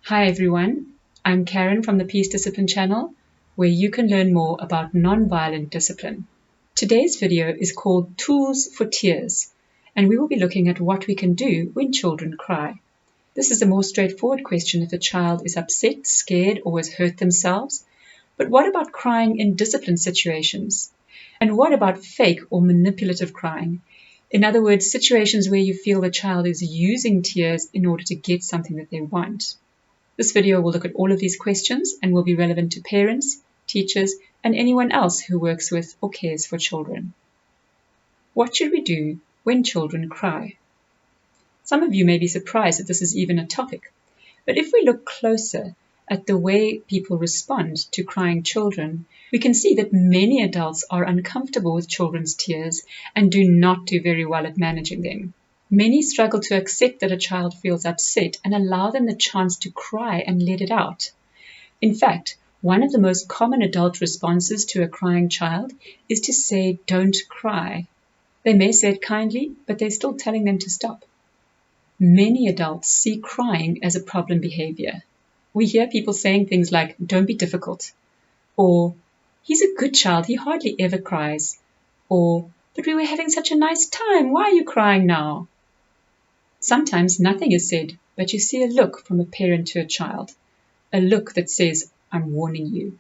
Hi everyone, I'm Karen from the Peace Discipline channel, where you can learn more about non-violent discipline. Today's video is called Tools for Tears, and we will be looking at what we can do when children cry. This is a more straightforward question if a child is upset, scared, or has hurt themselves. But what about crying in discipline situations? And what about fake or manipulative crying? In other words, situations where you feel the child is using tears in order to get something that they want. This video will look at all of these questions and will be relevant to parents, teachers, and anyone else who works with or cares for children. What should we do when children cry? Some of you may be surprised that this is even a topic, but if we look closer at the way people respond to crying children, we can see that many adults are uncomfortable with children's tears and do not do very well at managing them. Many struggle to accept that a child feels upset and allow them the chance to cry and let it out. In fact, one of the most common adult responses to a crying child is to say, "Don't cry." They may say it kindly, but they're still telling them to stop. Many adults see crying as a problem behavior. We hear people saying things like, "Don't be difficult," or "He's a good child, he hardly ever cries," or "But we were having such a nice time, why are you crying now?" Sometimes nothing is said, but you see a look from a parent to a child, a look that says, "I'm warning you."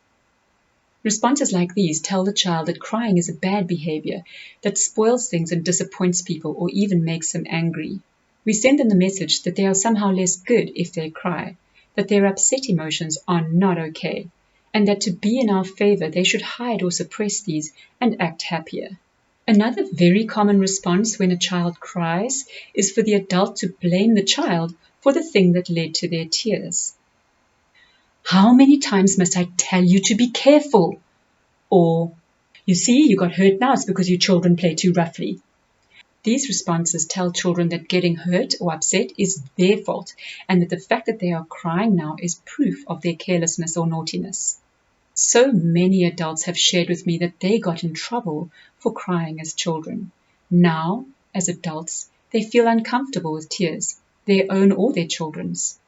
Responses like these tell the child that crying is a bad behavior that spoils things and disappoints people or even makes them angry. We send them the message that they are somehow less good if they cry, that their upset emotions are not okay, and that to be in our favor they should hide or suppress these and act happier. Another very common response when a child cries is for the adult to blame the child for the thing that led to their tears. "How many times must I tell you to be careful?" Or, "You see, you got hurt now, it's because you children play too roughly." These responses tell children that getting hurt or upset is their fault, and that the fact that they are crying now is proof of their carelessness or naughtiness. So many adults have shared with me that they got in trouble for crying as children. Now, as adults, they feel uncomfortable with tears, their own or their children's.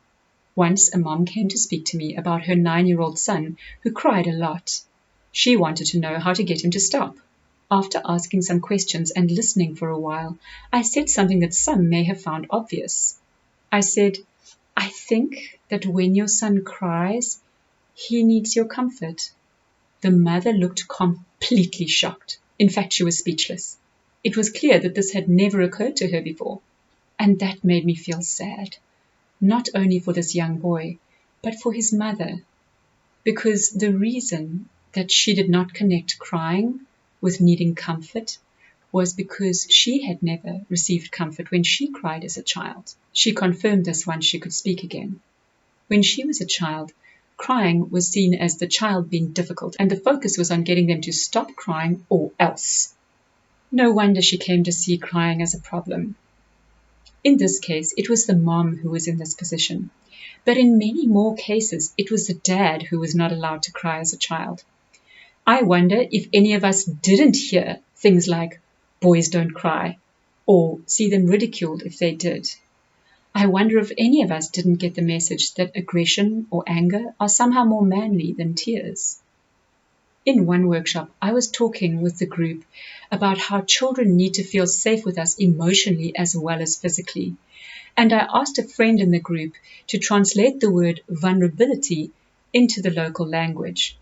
Once a mom came to speak to me about her 9-year-old son who cried a lot. She wanted to know how to get him to stop. After asking some questions and listening for a while, I said something that some may have found obvious. I said, "I think that when your son cries, he needs your comfort." The mother looked completely shocked. In fact, she was speechless. It was clear that this had never occurred to her before. And that made me feel sad, not only for this young boy, but for his mother. Because the reason that she did not connect crying with needing comfort was because she had never received comfort when she cried as a child. She confirmed this once she could speak again. When she was a child, crying was seen as the child being difficult, and the focus was on getting them to stop crying or else. No wonder she came to see crying as a problem. In this case, it was the mom who was in this position. But in many more cases, it was the dad who was not allowed to cry as a child. I wonder if any of us didn't hear things like, "Boys don't cry," or see them ridiculed if they did. I wonder if any of us didn't get the message that aggression or anger are somehow more manly than tears. In one workshop, I was talking with the group about how children need to feel safe with us emotionally as well as physically. And I asked a friend in the group to translate the word vulnerability into the local language.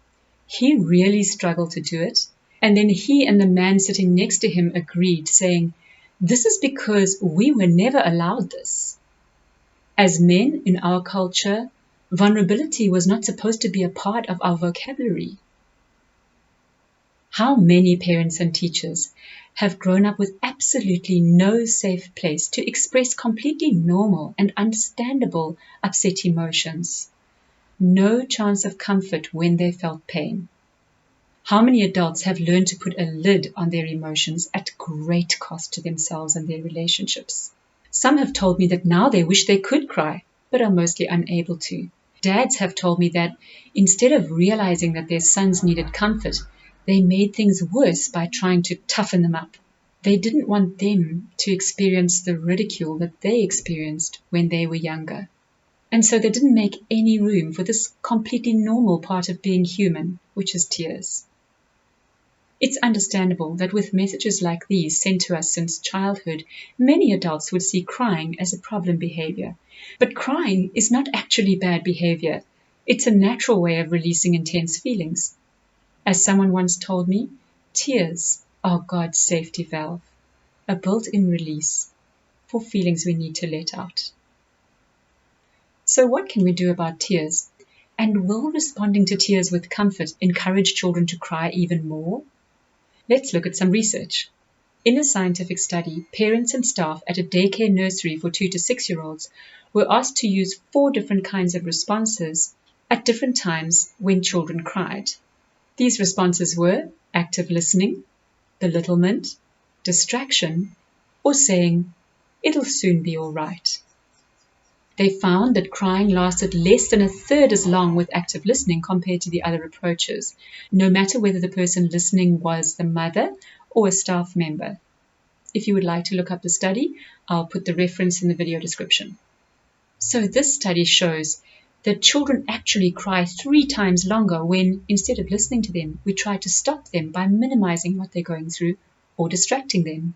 He really struggled to do it, and then he and the man sitting next to him agreed, saying, "This is because we were never allowed this." As men in our culture, vulnerability was not supposed to be a part of our vocabulary. How many parents and teachers have grown up with absolutely no safe place to express completely normal and understandable upset emotions? No chance of comfort when they felt pain. How many adults have learned to put a lid on their emotions at great cost to themselves and their relationships? Some have told me that now they wish they could cry, but are mostly unable to. Dads have told me that instead of realizing that their sons needed comfort, they made things worse by trying to toughen them up. They didn't want them to experience the ridicule that they experienced when they were younger. And so they didn't make any room for this completely normal part of being human, which is tears. It's understandable that with messages like these sent to us since childhood, many adults would see crying as a problem behavior. But crying is not actually bad behavior. It's a natural way of releasing intense feelings. As someone once told me, tears are God's safety valve, a built-in release for feelings we need to let out. So what can we do about tears? And will responding to tears with comfort encourage children to cry even more? Let's look at some research. In a scientific study, parents and staff at a daycare nursery for 2 to 6-year-olds were asked to use 4 different kinds of responses at different times when children cried. These responses were active listening, belittlement, distraction, or saying, "It'll soon be all right." They found that crying lasted less than a third as long with active listening compared to the other approaches, no matter whether the person listening was the mother or a staff member. If you would like to look up the study, I'll put the reference in the video description. So this study shows that children actually cry 3 times longer when, instead of listening to them, we try to stop them by minimizing what they're going through or distracting them.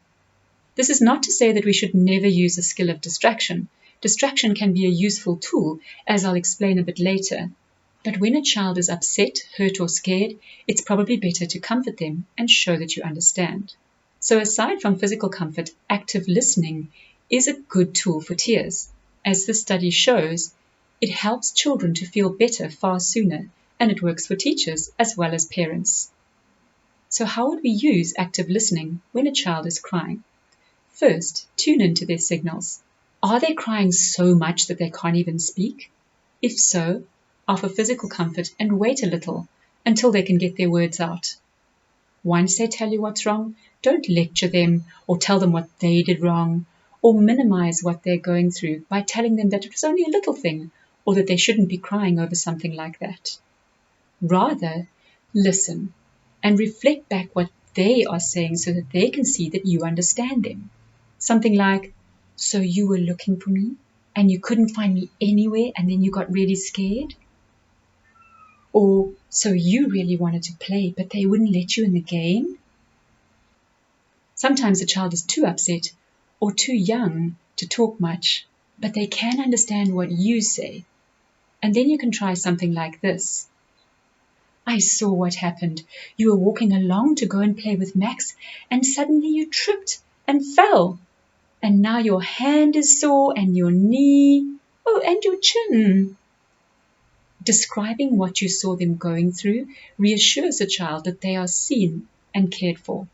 This is not to say that we should never use the skill of distraction. Distraction can be a useful tool, as I'll explain a bit later. But when a child is upset, hurt, or scared, it's probably better to comfort them and show that you understand. So aside from physical comfort, active listening is a good tool for tears. As this study shows, it helps children to feel better far sooner, and it works for teachers as well as parents. So how would we use active listening when a child is crying? First, tune into their signals. Are they crying so much that they can't even speak? If so, offer physical comfort and wait a little until they can get their words out. Once they tell you what's wrong, don't lecture them or tell them what they did wrong or minimize what they're going through by telling them that it was only a little thing or that they shouldn't be crying over something like that. Rather, listen and reflect back what they are saying so that they can see that you understand them. Something like, "So you were looking for me and you couldn't find me anywhere and then you got really scared?" Or, "So you really wanted to play but they wouldn't let you in the game?" Sometimes a child is too upset or too young to talk much, but they can understand what you say. And then you can try something like this. "I saw what happened. You were walking along to go and play with Max and suddenly you tripped and fell. And now your hand is sore and your knee, oh, and your chin." Describing what you saw them going through reassures a child that they are seen and cared for.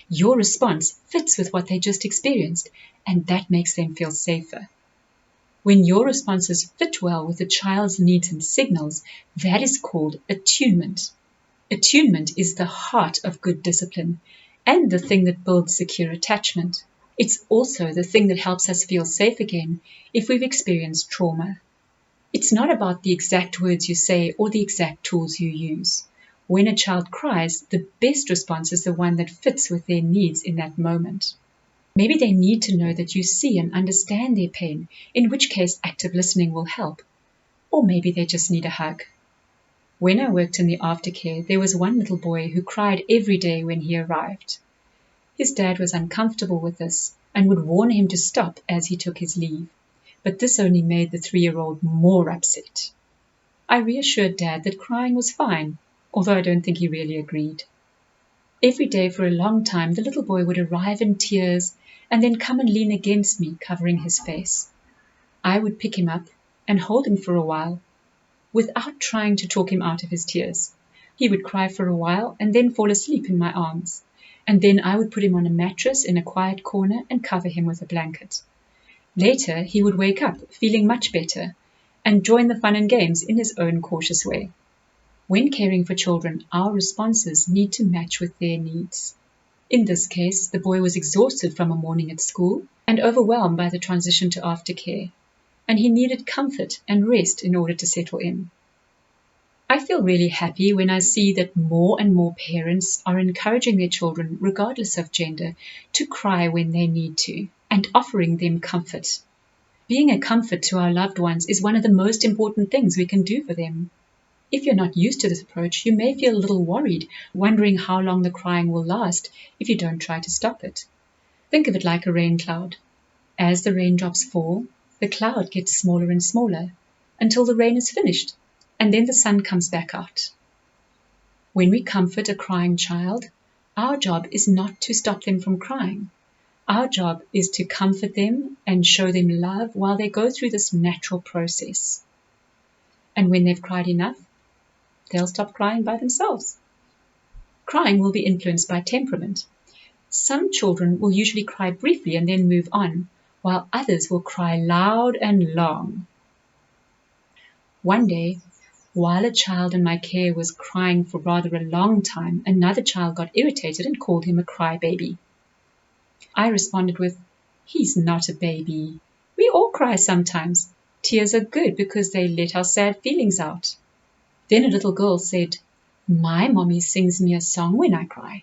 Your response fits with what they just experienced, and that makes them feel safer. When your responses fit well with the child's needs and signals, that is called attunement. Attunement is the heart of good discipline and the thing that builds secure attachment. It's also the thing that helps us feel safe again if we've experienced trauma. It's not about the exact words you say or the exact tools you use. When a child cries, the best response is the one that fits with their needs in that moment. Maybe they need to know that you see and understand their pain, in which case active listening will help. Or maybe they just need a hug. When I worked in the aftercare, there was one little boy who cried every day when he arrived. His dad was uncomfortable with this and would warn him to stop as he took his leave, but this only made the 3-year-old more upset. I reassured Dad that crying was fine, although I don't think he really agreed. Every day for a long time, the little boy would arrive in tears and then come and lean against me, covering his face. I would pick him up and hold him for a while, without trying to talk him out of his tears. He would cry for a while and then fall asleep in my arms. And then I would put him on a mattress in a quiet corner and cover him with a blanket. Later, he would wake up feeling much better and join the fun and games in his own cautious way. When caring for children, our responses need to match with their needs. In this case, the boy was exhausted from a morning at school and overwhelmed by the transition to aftercare, and he needed comfort and rest in order to settle in. I feel really happy when I see that more and more parents are encouraging their children, regardless of gender, to cry when they need to and offering them comfort. Being a comfort to our loved ones is one of the most important things we can do for them. If you're not used to this approach, you may feel a little worried, wondering how long the crying will last if you don't try to stop it. Think of it like a rain cloud. As the raindrops fall, the cloud gets smaller and smaller until the rain is finished, and then the sun comes back out. When we comfort a crying child, our job is not to stop them from crying. Our job is to comfort them and show them love while they go through this natural process. And when they've cried enough, they'll stop crying by themselves. Crying will be influenced by temperament. Some children will usually cry briefly and then move on, while others will cry loud and long. One day, while a child in my care was crying for rather a long time, another child got irritated and called him a crybaby. I responded with, "He's not a baby. We all cry sometimes. Tears are good because they let our sad feelings out." Then a little girl said, "My mommy sings me a song when I cry."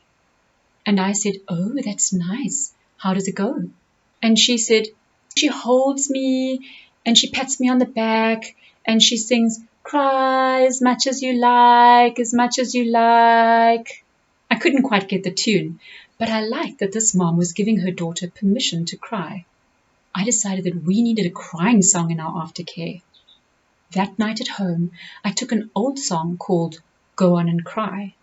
And I said, "Oh, that's nice. How does it go?" And she said, "She holds me and she pats me on the back and she sings, 'Cry as much as you like, as much as you like.'" I couldn't quite get the tune, but I liked that this mom was giving her daughter permission to cry. I decided that we needed a crying song in our aftercare. That night at home, I took an old song called "Go On and Cry,"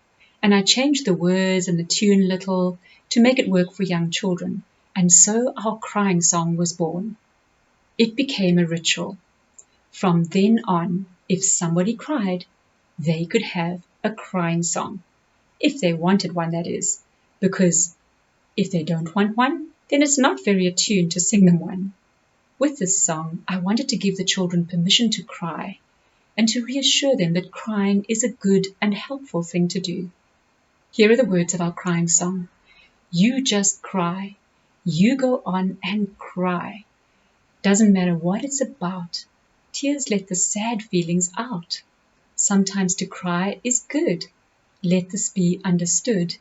and I changed the words and the tune a little to make it work for young children, and so our crying song was born. It became a ritual. From then on, if somebody cried, they could have a crying song. If they wanted one, that is, because if they don't want one, then it's not very attuned to sing them one. With this song, I wanted to give the children permission to cry and to reassure them that crying is a good and helpful thing to do. Here are the words of our crying song. You just cry. You go on and cry. Doesn't matter what it's about. Tears let the sad feelings out. Sometimes to cry is good. Let this be understood.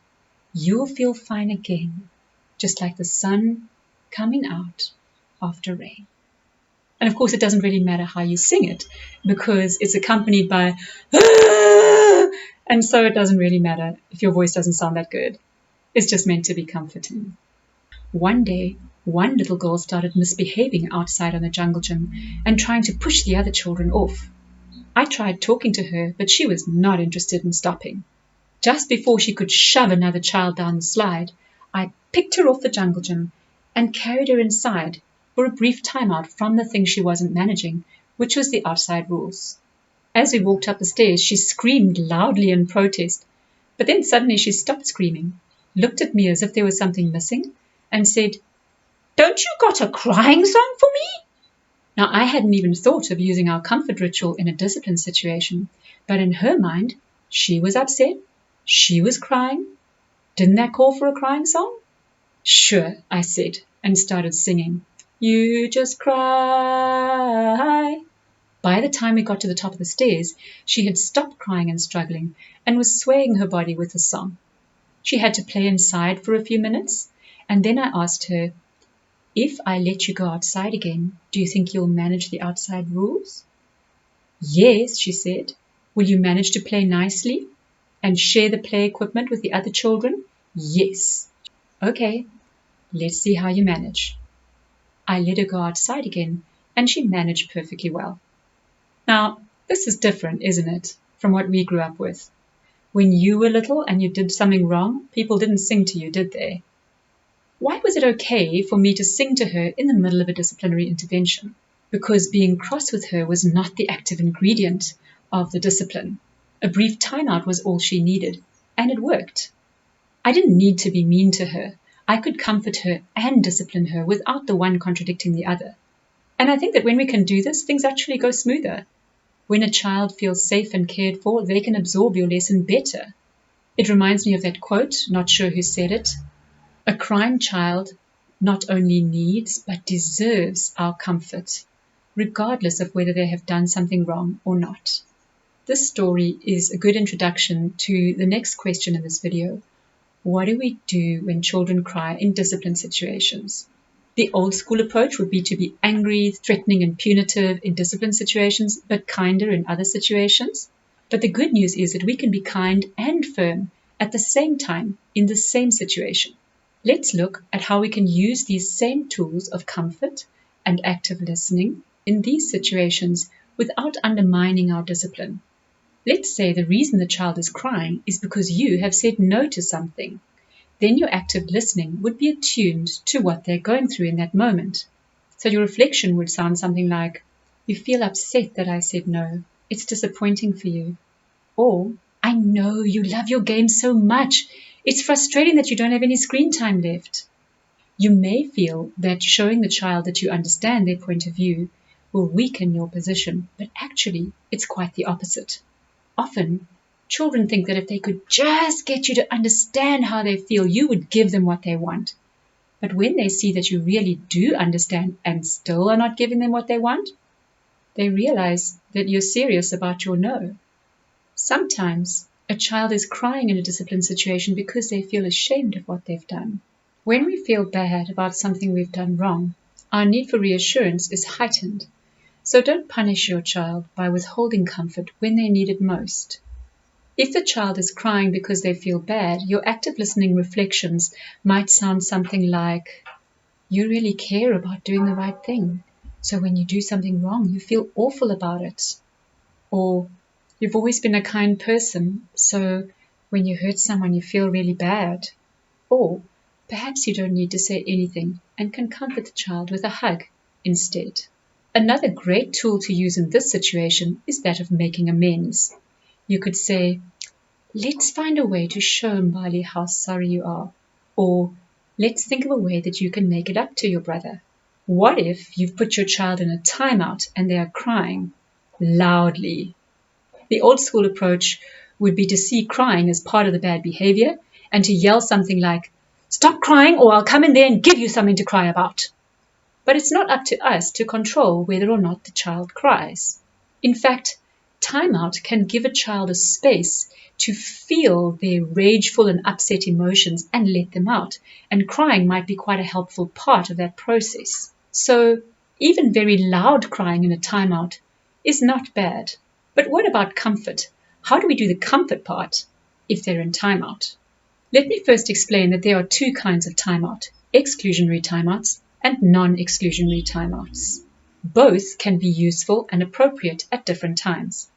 You'll feel fine again, just like the sun coming out after rain. And of course, it doesn't really matter how you sing it because it's accompanied by and so it doesn't really matter if your voice doesn't sound that good. It's just meant to be comforting. One day, one little girl started misbehaving outside on the jungle gym and trying to push the other children off. I tried talking to her, but she was not interested in stopping. Just before she could shove another child down the slide, I picked her off the jungle gym and carried her inside for a brief timeout from the thing she wasn't managing, which was the outside rules. As we walked up the stairs, she screamed loudly in protest, but then suddenly she stopped screaming, looked at me as if there was something missing, and said, "Don't you got a crying song for me?" Now, I hadn't even thought of using our comfort ritual in a discipline situation, but in her mind, she was upset, she was crying. Didn't that call for a crying song? "Sure," I said, and started singing. You just cry. By the time we got to the top of the stairs, she had stopped crying and struggling and was swaying her body with the song. She had to play inside for a few minutes, and then I asked her, "If I let you go outside again, do you think you'll manage the outside rules?" "Yes," she said. "Will you manage to play nicely and share the play equipment with the other children?" "Yes." "Okay, let's see how you manage." I let her go outside again, and she managed perfectly well. Now, this is different, isn't it, from what we grew up with? When you were little and you did something wrong, people didn't sing to you, did they? Why was it okay for me to sing to her in the middle of a disciplinary intervention? Because being cross with her was not the active ingredient of the discipline. A brief timeout was all she needed, and it worked. I didn't need to be mean to her. I could comfort her and discipline her without the one contradicting the other. And I think that when we can do this, things actually go smoother. When a child feels safe and cared for, they can absorb your lesson better. It reminds me of that quote, not sure who said it. A crying child not only needs but deserves our comfort, regardless of whether they have done something wrong or not. This story is a good introduction to the next question in this video. What do we do when children cry in discipline situations? The old school approach would be to be angry, threatening, and punitive in discipline situations, but kinder in other situations. But the good news is that we can be kind and firm at the same time in the same situation. Let's look at how we can use these same tools of comfort and active listening in these situations without undermining our discipline. Let's say the reason the child is crying is because you have said no to something. Then your active listening would be attuned to what they're going through in that moment. So your reflection would sound something like, "You feel upset that I said no. It's disappointing for you." Or, "I know you love your game so much. It's frustrating that you don't have any screen time left." You may feel that showing the child that you understand their point of view will weaken your position, but actually it's quite the opposite. Often, children think that if they could just get you to understand how they feel, you would give them what they want. But when they see that you really do understand and still are not giving them what they want, they realize that you're serious about your no. Sometimes a child is crying in a discipline situation because they feel ashamed of what they've done. When we feel bad about something we've done wrong, our need for reassurance is heightened. So don't punish your child by withholding comfort when they need it most. If the child is crying because they feel bad, your active listening reflections might sound something like, "You really care about doing the right thing. So when you do something wrong, you feel awful about it." Or, "You've always been a kind person, so when you hurt someone, you feel really bad." Or, perhaps you don't need to say anything and can comfort the child with a hug instead. Another great tool to use in this situation is that of making amends. You could say, "Let's find a way to show Mbali how sorry you are." Or, "Let's think of a way that you can make it up to your brother." What if you've put your child in a timeout and they are crying loudly? The old school approach would be to see crying as part of the bad behavior and to yell something like, "Stop crying or I'll come in there and give you something to cry about." But it's not up to us to control whether or not the child cries. In fact, timeout can give a child a space to feel their rageful and upset emotions and let them out, and crying might be quite a helpful part of that process. So, even very loud crying in a timeout is not bad. But what about comfort? How do we do the comfort part if they're in timeout? Let me first explain that there are two kinds of timeout: exclusionary timeouts and non-exclusionary timeouts. Both can be useful and appropriate at different times.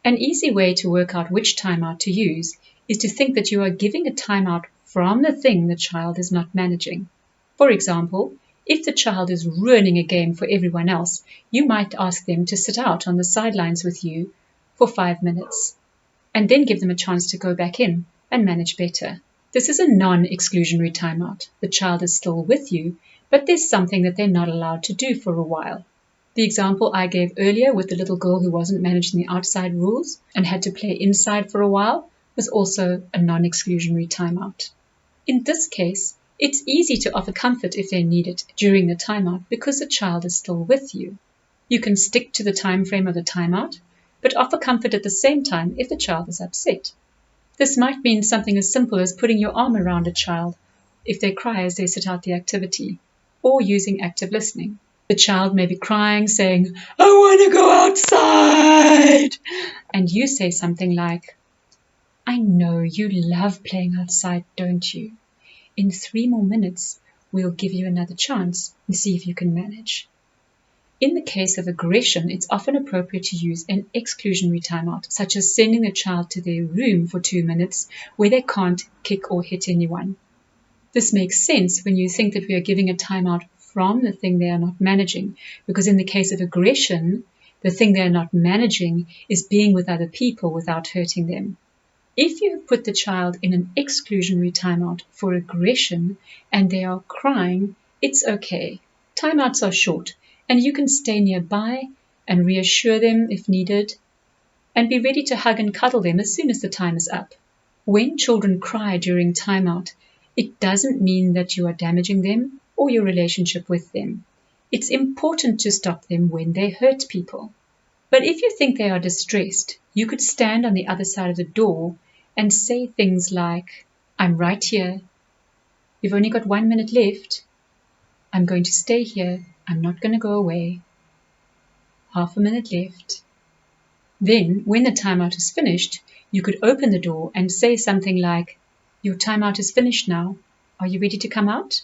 An easy way to work out which timeout to use is to think that you are giving a timeout from the thing the child is not managing. For example, if the child is ruining a game for everyone else, you might ask them to sit out on the sidelines with you for 5 minutes, and then give them a chance to go back in and manage better. This is a non-exclusionary timeout. The child is still with you, but there's something that they're not allowed to do for a while. The example I gave earlier with the little girl who wasn't managing the outside rules and had to play inside for a while was also a non-exclusionary timeout. In this case, it's easy to offer comfort if they need it during the timeout because the child is still with you. You can stick to the time frame of the timeout, but offer comfort at the same time if the child is upset. This might mean something as simple as putting your arm around a child if they cry as they sit out the activity, or using active listening. The child may be crying, saying, "I want to go outside," and you say something like, "I know you love playing outside, don't you? In 3 more minutes, we'll give you another chance and see if you can manage." In the case of aggression, it's often appropriate to use an exclusionary timeout, such as sending the child to their room for 2 minutes where they can't kick or hit anyone. This makes sense when you think that we are giving a timeout from the thing they are not managing, because in the case of aggression, the thing they are not managing is being with other people without hurting them. If you have put the child in an exclusionary timeout for aggression and they are crying, it's okay. Timeouts are short, and you can stay nearby and reassure them if needed, and be ready to hug and cuddle them as soon as the time is up. When children cry during timeout, it doesn't mean that you are damaging them or your relationship with them. It's important to stop them when they hurt people. But if you think they are distressed, you could stand on the other side of the door and say things like, "I'm right here. You've only got 1 minute left. I'm going to stay here. I'm not going to go away. Half a minute left. Then, when the timeout is finished, you could open the door and say something like, your timeout is finished now. Are you ready to come out?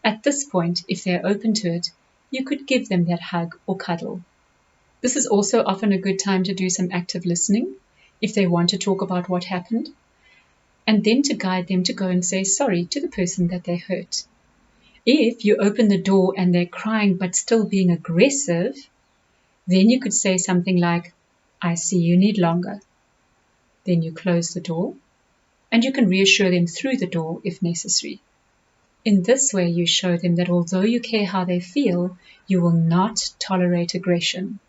At this point, if they are open to it, you could give them that hug or cuddle. This is also often a good time to do some active listening, if they want to talk about what happened, and then to guide them to go and say sorry to the person that they hurt. If you open the door and they're crying but still being aggressive, then you could say something like, I see you need longer. Then you close the door, and you can reassure them through the door if necessary. In this way, you show them that although you care how they feel, you will not tolerate aggression.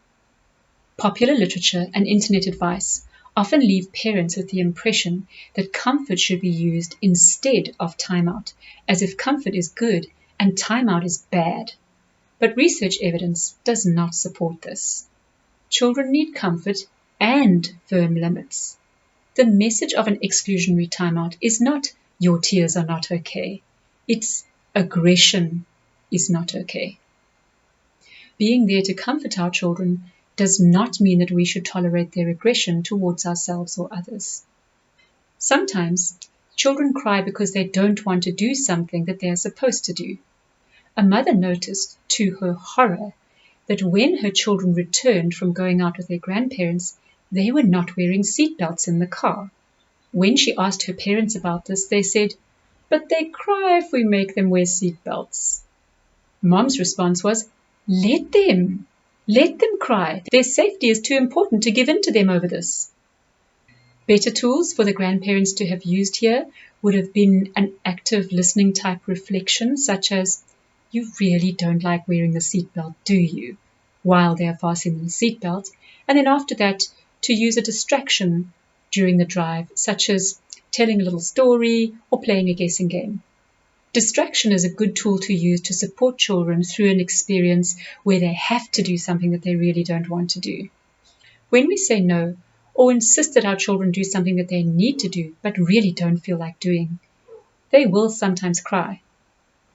Popular literature and internet advice often leave parents with the impression that comfort should be used instead of timeout, as if comfort is good and timeout is bad. But research evidence does not support this. Children need comfort and firm limits. The message of an exclusionary timeout is not, your tears are not okay. It's, aggression is not okay. Being there to comfort our children does not mean that we should tolerate their aggression towards ourselves or others. Sometimes, children cry because they don't want to do something that they are supposed to do. A mother noticed, to her horror, that when her children returned from going out with their grandparents, they were not wearing seatbelts in the car. When she asked her parents about this, they said, but they cry if we make them wear seatbelts. Mom's response was, let them cry. Their safety is too important to give in to them over this. Better tools for the grandparents to have used here would have been an active listening type reflection, such as, you really don't like wearing the seatbelt, do you? While they are fastening the seatbelt, and then after that, to use a distraction during the drive, such as telling a little story or playing a guessing game. Distraction is a good tool to use to support children through an experience where they have to do something that they really don't want to do. When we say no, or insist that our children do something that they need to do but really don't feel like doing, they will sometimes cry.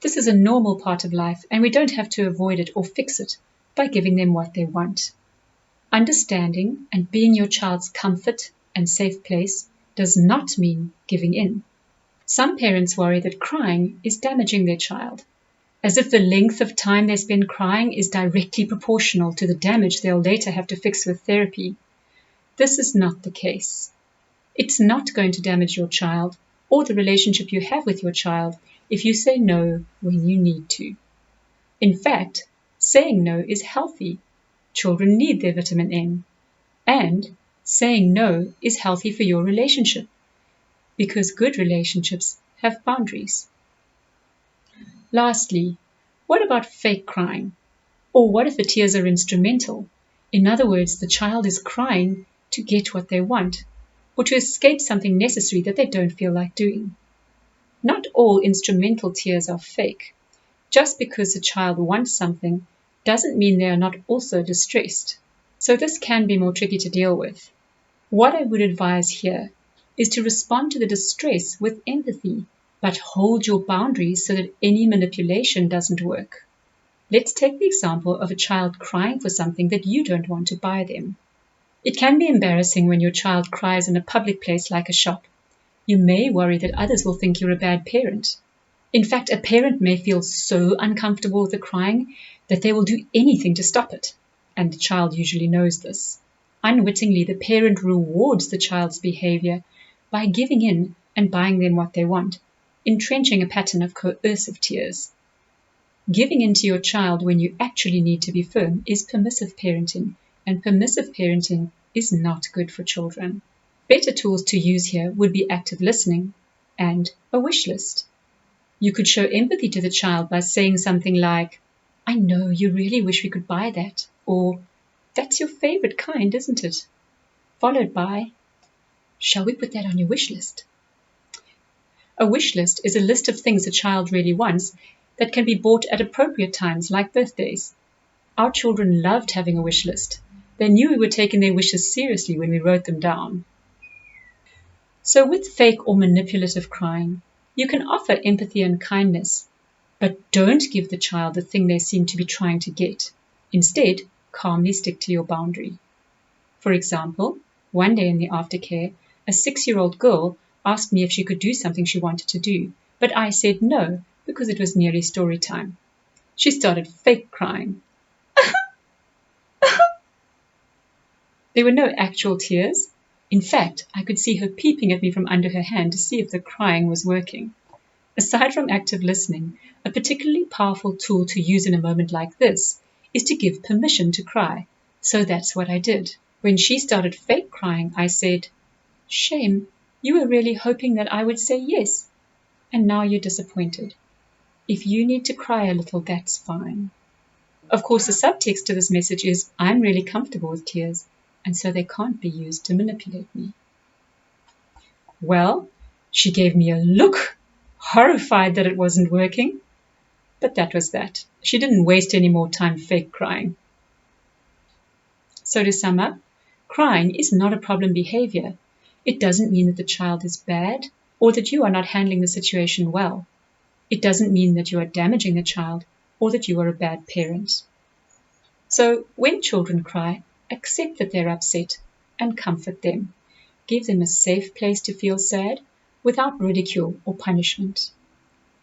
This is a normal part of life, and we don't have to avoid it or fix it by giving them what they want. Understanding and being your child's comfort and safe place does not mean giving in. Some parents worry that crying is damaging their child, as if the length of time they spend crying is directly proportional to the damage they'll later have to fix with therapy. This is not the case. It's not going to damage your child or the relationship you have with your child if you say no when you need to. In fact, saying no is healthy. Children need their vitamin N. And saying no is healthy for your relationship, because good relationships have boundaries. Lastly, what about fake crying? Or what if the tears are instrumental? In other words, the child is crying to get what they want, or to escape something necessary that they don't feel like doing. Not all instrumental tears are fake. Just because the child wants something doesn't mean they are not also distressed. So this can be more tricky to deal with. What I would advise here is to respond to the distress with empathy, but hold your boundaries so that any manipulation doesn't work. Let's take the example of a child crying for something that you don't want to buy them. It can be embarrassing when your child cries in a public place like a shop. You may worry that others will think you're a bad parent. In fact, a parent may feel so uncomfortable with the crying that they will do anything to stop it, and the child usually knows this. Unwittingly, the parent rewards the child's behavior by giving in and buying them what they want, entrenching a pattern of coercive tears. Giving in to your child when you actually need to be firm is permissive parenting, and permissive parenting is not good for children. Better tools to use here would be active listening and a wish list. You could show empathy to the child by saying something like, I know you really wish we could buy that, or that's your favorite kind, isn't it? Followed by, shall we put that on your wish list? A wish list is a list of things a child really wants that can be bought at appropriate times, like birthdays. Our children loved having a wish list. They knew we were taking their wishes seriously when we wrote them down. So with fake or manipulative crying, you can offer empathy and kindness, But don't give the child the thing they seem to be trying to get. Instead, calmly stick to your boundary. For example, one day in the aftercare, a 6-year-old girl asked me if she could do something she wanted to do, but I said no because it was nearly story time. She started fake crying. There were no actual tears. In fact, I could see her peeping at me from under her hand to see if the crying was working. Aside from active listening, a particularly powerful tool to use in a moment like this is to give permission to cry. So that's what I did. When she started fake crying, I said, "Shame, you were really hoping that I would say yes, and now you're disappointed. If you need to cry a little, that's fine." Of course, the subtext to this message is, I'm really comfortable with tears, and so they can't be used to manipulate me. Well, she gave me a look, horrified that it wasn't working. But that was that. She didn't waste any more time fake crying. So to sum up, crying is not a problem behavior. It doesn't mean that the child is bad or that you are not handling the situation well. It doesn't mean that you are damaging the child or that you are a bad parent. So when children cry, accept that they're upset and comfort them. Give them a safe place to feel sad without ridicule or punishment.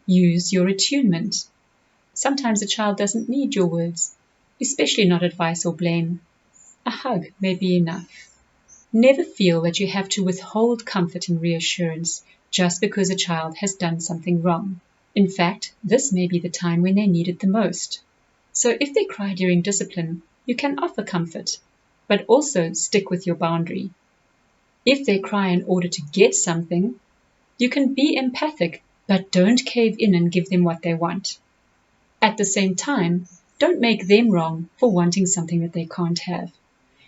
Use your attunement. Sometimes a child doesn't need your words, especially not advice or blame. A hug may be enough. Never feel that you have to withhold comfort and reassurance just because a child has done something wrong. In fact, this may be the time when they need it the most. So if they cry during discipline, you can offer comfort, but also stick with your boundary. If they cry in order to get something, you can be empathic, but don't cave in and give them what they want. At the same time, don't make them wrong for wanting something that they can't have.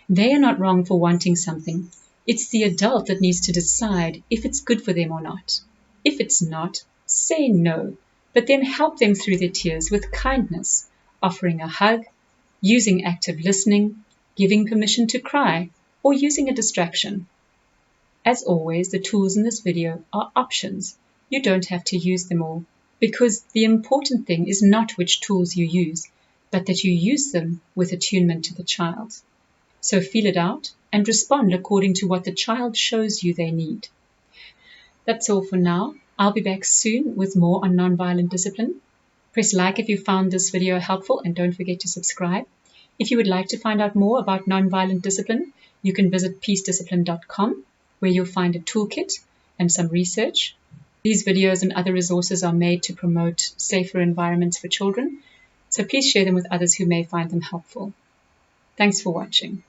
They are not wrong for wanting something. It's the adult that needs to decide if it's good for them or not. If it's not, say no, but then help them through their tears with kindness, offering a hug, using active listening, giving permission to cry, or using a distraction. As always, the tools in this video are options. You don't have to use them all, because the important thing is not which tools you use, but that you use them with attunement to the child. So feel it out and respond according to what the child shows you they need. That's all for now. I'll be back soon with more on nonviolent discipline. Press like if you found this video helpful and don't forget to subscribe. If you would like to find out more about nonviolent discipline, you can visit peacediscipline.com, where you'll find a toolkit and some research. These videos and other resources are made to promote safer environments for children, so please share them with others who may find them helpful. Thanks for watching.